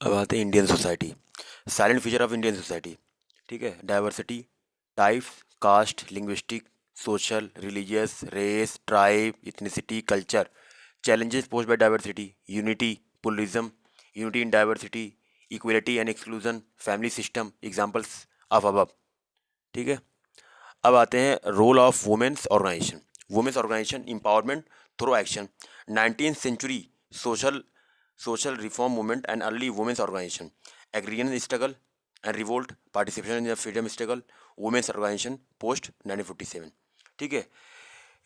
अब आते हैं Indian society. Silent feature of Indian society. ठीक है, diversity, types, caste, linguistic, social, religious, race, tribe, ethnicity, culture. Challenges post by diversity, unity, pluralism, unity in diversity, equality and exclusion, family system, examples of above. ठीक है, अब आते हैं role of women's organisation. Women's organisation empowerment through action. 19th century social social reform movement and early women's organization, agrarian struggle and revolt, participation in the freedom struggle, women's organization post 1947। ठीक है,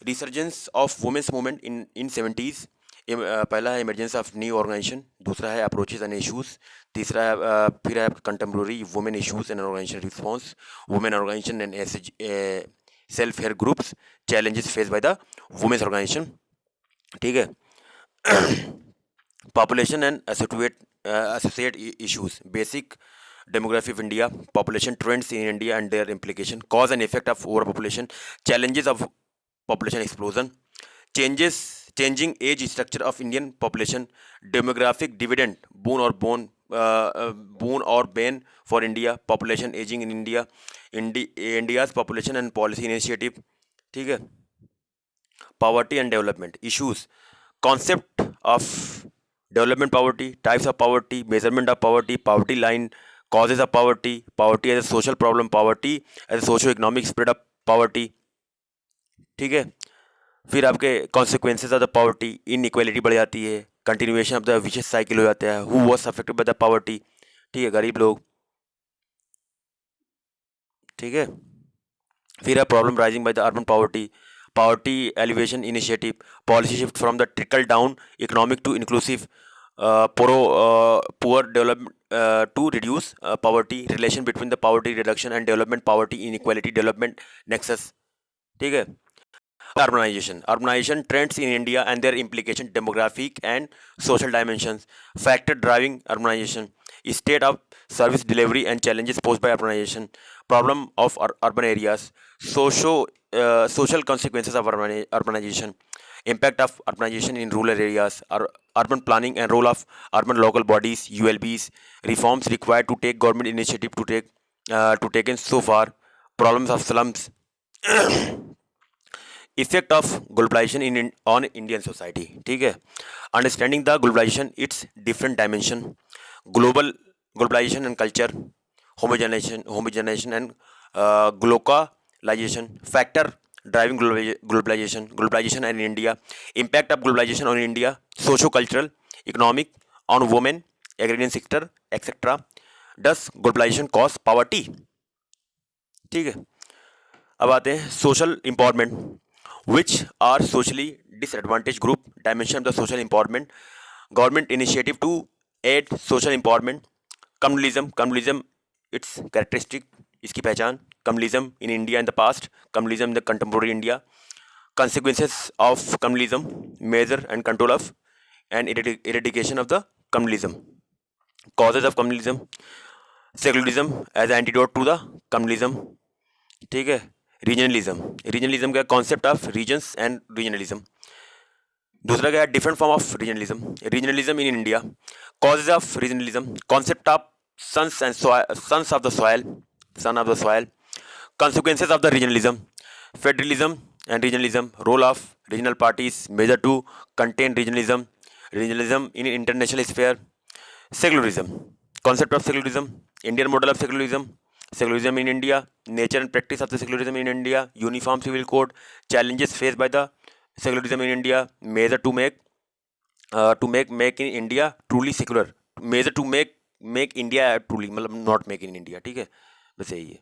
resurgence of women's movement in 70s। पहला है emergence of new organisation, दूसरा है approaches and issues, तीसरा है फिर है contemporary women issues and organisation response, women organisation and self help groups, challenges face by the women's organisation. ठीक है, population and associate issues, basic demography of India, population trends in India and their implication, cause and effect of overpopulation, challenges of population explosion, changing age structure of Indian population, demographic dividend, boon or bane for India, population aging in India, India's population and policy initiative। ठीक है, poverty and development issues, concept of development poverty, types of poverty, measurement of poverty, poverty line, causes of poverty, poverty as a social problem, poverty as a socio-economic spread of poverty। ठीक है, फिर आपके consequences of the poverty, inequality बढ़ जाती है, continuation of the vicious cycle हो जाता है, who was affected by the poverty। ठीक है, गरीब लोग। ठीक है, फिर है problem rising by the urban poverty, poverty alleviation initiative, policy shift from the trickle down economic to inclusive poor development to reduce poverty, relation between the poverty reduction and development, poverty inequality development nexus। ठीक है, urbanization trends in India and their implication, demographic and social dimensions, factor driving urbanization, state of service delivery and challenges posed by urbanization, problem of urban areas, social consequences of urbanization, impact of urbanization in rural areas, urban planning and role of urban local bodies ULBs, reforms required to take government initiative to taken so far, problems of slums, effect of globalisation in on Indian society. ठीक है, understanding the globalisation its different dimension, globalisation and culture, homogenisation and glocalisation, factor driving globalisation and India, impact of globalisation on India, socio cultural economic, on women, agrarian sector etcetera, does globalisation cause poverty. ठीक है, अब आते हैं social empowerment, which are socially disadvantaged group, dimension of the social empowerment, government initiative to aid social empowerment, communalism its characteristic, इसकी पहचान, communalism in India in the past, communalism in the contemporary India, consequences of communalism, measure and control of and eradication of the communalism, causes of communalism, secularism as antidote to the communalism। ठीक है, regionalism का concept of regions and regionalism. दूसरा क्या है, different form of regionalism in India, causes of regionalism, concept of sons of the soil, consequences of the regionalism, federalism and regionalism, role of regional parties, measure to contain regionalism in international sphere, secularism, concept of secularism, Indian model of secularism in India, nature and practice of the secularism in India, uniform civil code, challenges faced by the secularism in India, measure to make in India truly secular, measure to make India truly, मतलब not make in India। ठीक है, बस यही है।